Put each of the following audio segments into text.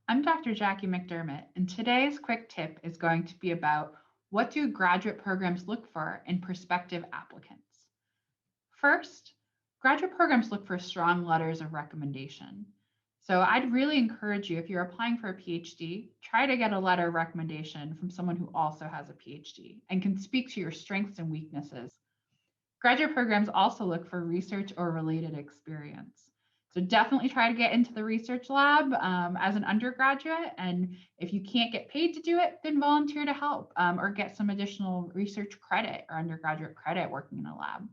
I'm Dr. Jackie McDermott, and today's quick tip is going to be about what do graduate programs look for in prospective applicants. First, graduate programs look for strong letters of recommendation. So I'd really encourage you, if you're applying for a PhD, try to get a letter of recommendation from someone who also has a PhD and can speak to your strengths and weaknesses. Graduate programs also look for research or related experience. So definitely try to get into the research lab as an undergraduate. And if you can't get paid to do it, then volunteer to help or get some additional research credit or undergraduate credit working in a lab.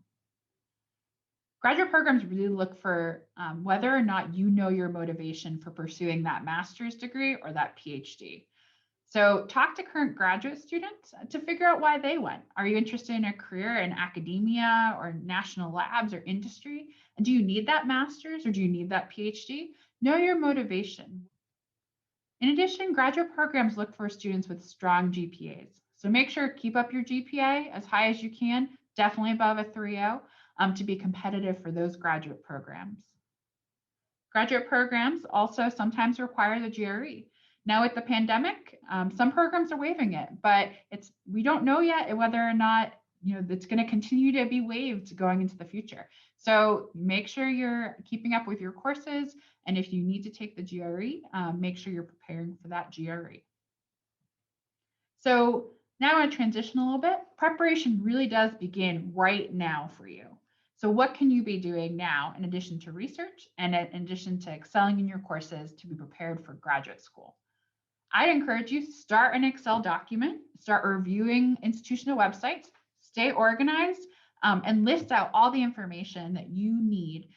Graduate programs really look for whether or not you know your motivation for pursuing that master's degree or that PhD. So talk to current graduate students to figure out why they went. Are you interested in a career in academia or national labs or industry? And do you need that master's or do you need that PhD? Know your motivation. In addition, graduate programs look for students with strong GPAs. So make sure keep up your GPA as high as you can, definitely above a 3.0, to be competitive for those graduate programs. Graduate programs also sometimes require the GRE. Now with the pandemic, some programs are waiving it, but we don't know yet whether or not it's going to continue to be waived going into the future. So make sure you're keeping up with your courses, and if you need to take the GRE, make sure you're preparing for that GRE. So now I want to transition a little bit. Preparation really does begin right now for you. So what can you be doing now in addition to research and in addition to excelling in your courses to be prepared for graduate school? I'd encourage you to start an Excel document, start reviewing institutional websites, stay organized, and list out all the information that you need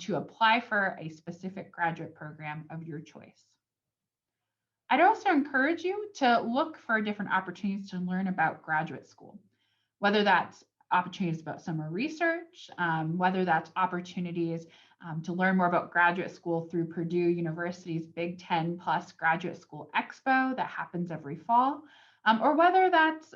to apply for a specific graduate program of your choice. I'd also encourage you to look for different opportunities to learn about graduate school, whether that's opportunities about summer research, whether that's opportunities to learn more about graduate school through Purdue University's Big 10 Plus Graduate School Expo that happens every fall, or whether that's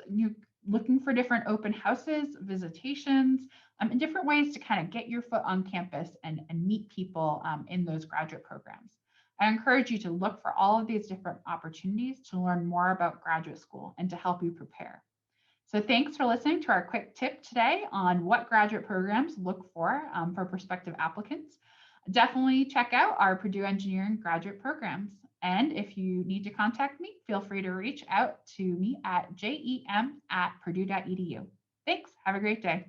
looking for different open houses, visitations, and different ways to kind of get your foot on campus and meet people in those graduate programs. I encourage you to look for all of these different opportunities to learn more about graduate school and to help you prepare. So thanks for listening to our quick tip today on what graduate programs look for prospective applicants. Definitely check out our Purdue Engineering graduate programs. And if you need to contact me, feel free to reach out to me at jem@purdue.edu. Thanks. Have a great day.